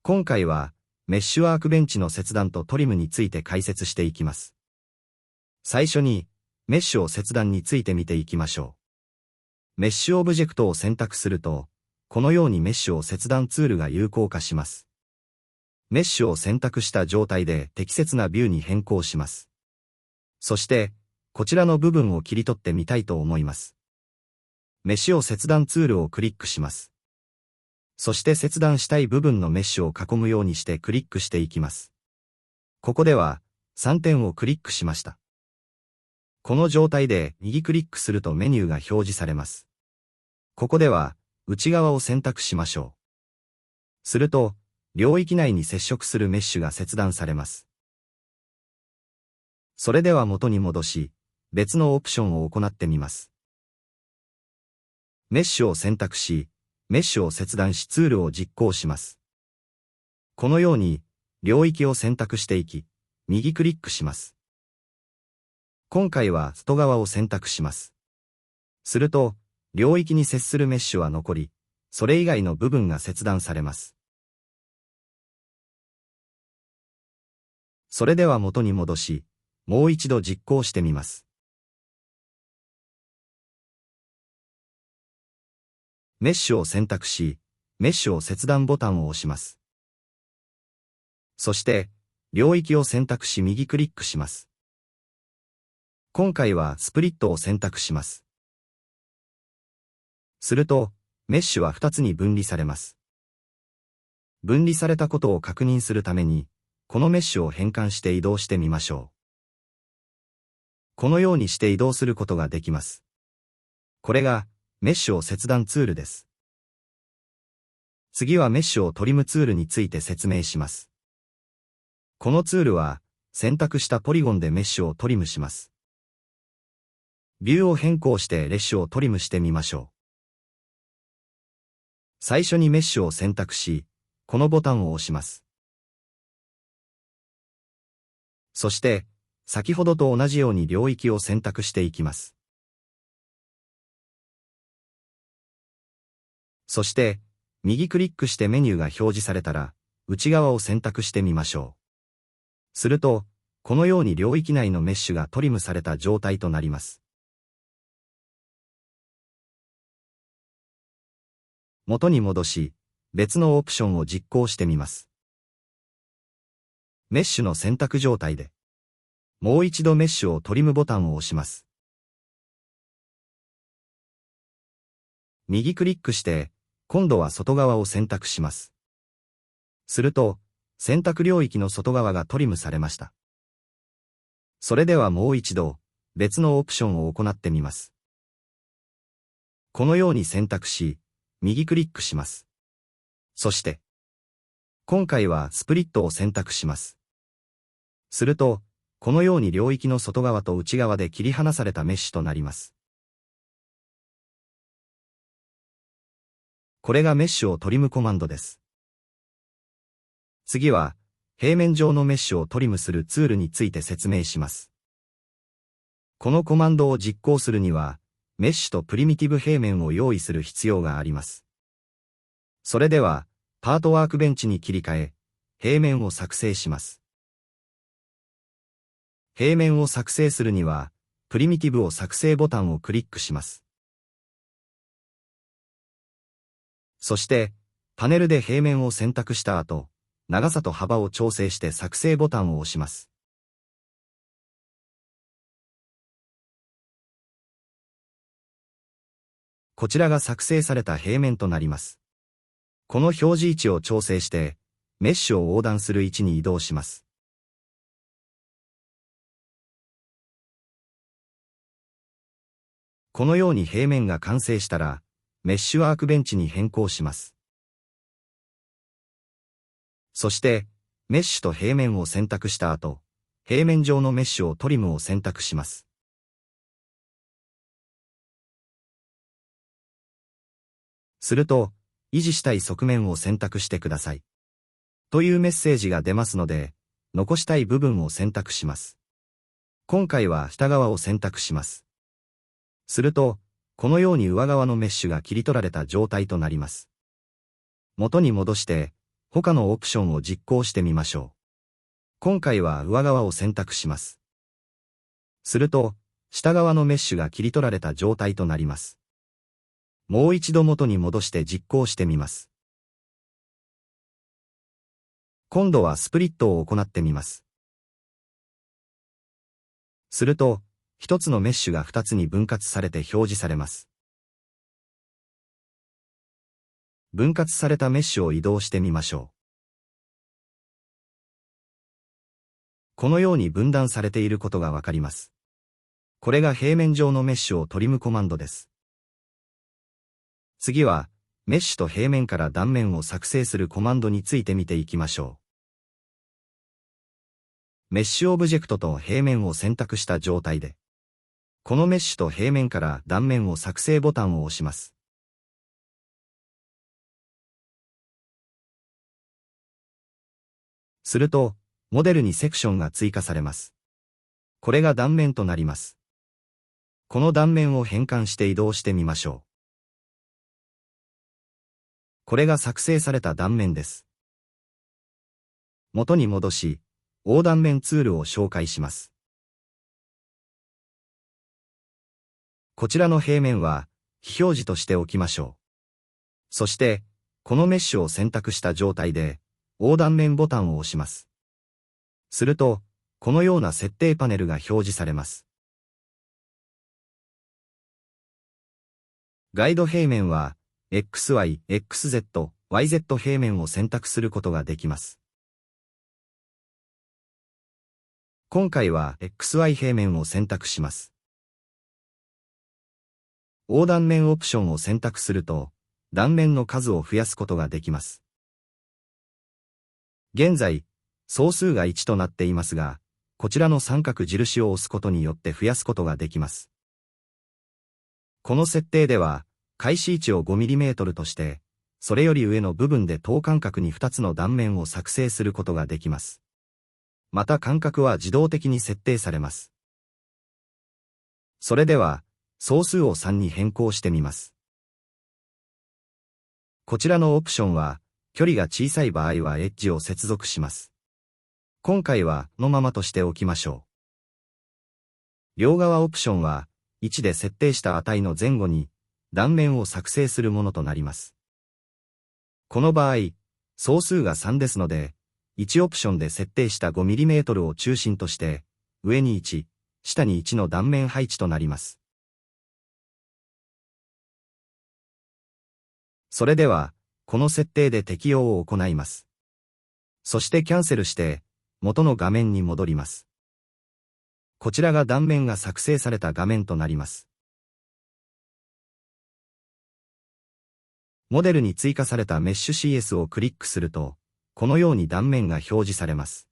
今回は、メッシュワークベンチの切断とトリムについて解説していきます。最初に、メッシュを切断について見ていきましょう。メッシュオブジェクトを選択すると、このようにメッシュを切断ツールが有効化します。メッシュを選択した状態で適切なビューに変更します。そして、こちらの部分を切り取ってみたいと思います。メッシュを切断ツールをクリックします。そして切断したい部分のメッシュを囲むようにしてクリックしていきます。ここでは3点をクリックしました。この状態で右クリックするとメニューが表示されます。ここでは内側を選択しましょう。すると、領域内に接触するメッシュが切断されます。それでは元に戻し、別のオプションを行ってみます。メッシュを選択し、メッシュを切断しツールを実行します。このように、領域を選択していき、右クリックします。今回は外側を選択します。すると、領域に接するメッシュは残り、それ以外の部分が切断されます。それでは元に戻し、もう一度実行してみます。メッシュを選択し、メッシュを切断ボタンを押します。そして、領域を選択し右クリックします。今回はスプリットを選択します。すると、メッシュは2つに分離されます。分離されたことを確認するために、このメッシュを変換して移動してみましょう。このようにして移動することができます。これが、メッシュを切断ツールです。次はメッシュをトリムツールについて説明します。このツールは、選択したポリゴンでメッシュをトリムします。ビューを変更してレッシュをトリムしてみましょう。最初にメッシュを選択し、このボタンを押します。そして、先ほどと同じように領域を選択していきます。そして、右クリックしてメニューが表示されたら、内側を選択してみましょう。すると、このように領域内のメッシュがトリムされた状態となります。元に戻し、別のオプションを実行してみます。メッシュの選択状態で、もう一度メッシュをトリムボタンを押します。右クリックして、今度は外側を選択します。すると、選択領域の外側がトリムされました。それではもう一度、別のオプションを行ってみます。このように選択し、右クリックします。そして、今回はスプリットを選択します。すると、このように領域の外側と内側で切り離されたメッシュとなります。これがメッシュをトリムコマンドです。次は、平面上のメッシュをトリムするツールについて説明します。このコマンドを実行するには、メッシュとプリミティブ平面を用意する必要があります。それでは、パートワークベンチに切り替え、平面を作成します。平面を作成するには、プリミティブを作成ボタンをクリックします。そして、パネルで平面を選択した後、長さと幅を調整して作成ボタンを押します。こちらが作成された平面となります。この表示位置を調整して、メッシュを横断する位置に移動します。このように平面が完成したら、メッシュワークベンチに変更します。そして、メッシュと平面を選択した後、平面上のメッシュをトリムを選択します。すると、維持したい側面を選択してください。というメッセージが出ますので、残したい部分を選択します。今回は下側を選択します。すると、このように上側のメッシュが切り取られた状態となります。元に戻して、他のオプションを実行してみましょう。今回は上側を選択します。すると、下側のメッシュが切り取られた状態となります。もう一度元に戻して実行してみます。今度はスプリットを行ってみます。すると、一つのメッシュが二つに分割されて表示されます。分割されたメッシュを移動してみましょう。このように分断されていることがわかります。これが平面上のメッシュをトリムコマンドです。次は、メッシュと平面から断面を作成するコマンドについて見ていきましょう。メッシュオブジェクトと平面を選択した状態で、このメッシュと平面から断面を作成ボタンを押します。すると、モデルにセクションが追加されます。これが断面となります。この断面を変換して移動してみましょう。これが作成された断面です。元に戻し、横断面ツールを紹介します。こちらの平面は、非表示としておきましょう。そして、このメッシュを選択した状態で、横断面ボタンを押します。すると、このような設定パネルが表示されます。ガイド平面は、XY、XZ、YZ 平面を選択することができます。今回は XY 平面を選択します。横断面オプションを選択すると、断面の数を増やすことができます。現在、総数が1となっていますが、こちらの三角印を押すことによって増やすことができます。この設定では、開始位置を 5mm として、それより上の部分で等間隔に2つの断面を作成することができます。また間隔は自動的に設定されます。それでは、総数を3に変更してみます。こちらのオプションは、距離が小さい場合はエッジを接続します。今回は、のままとしておきましょう。両側オプションは、1で設定した値の前後に、断面を作成するものとなります。この場合、総数が3ですので、1オプションで設定した 5mm を中心として、上に1、下に1の断面配置となります。それでは、この設定で適用を行います。そしてキャンセルして、元の画面に戻ります。こちらが断面が作成された画面となります。モデルに追加されたメッシュ CS をクリックすると、このように断面が表示されます。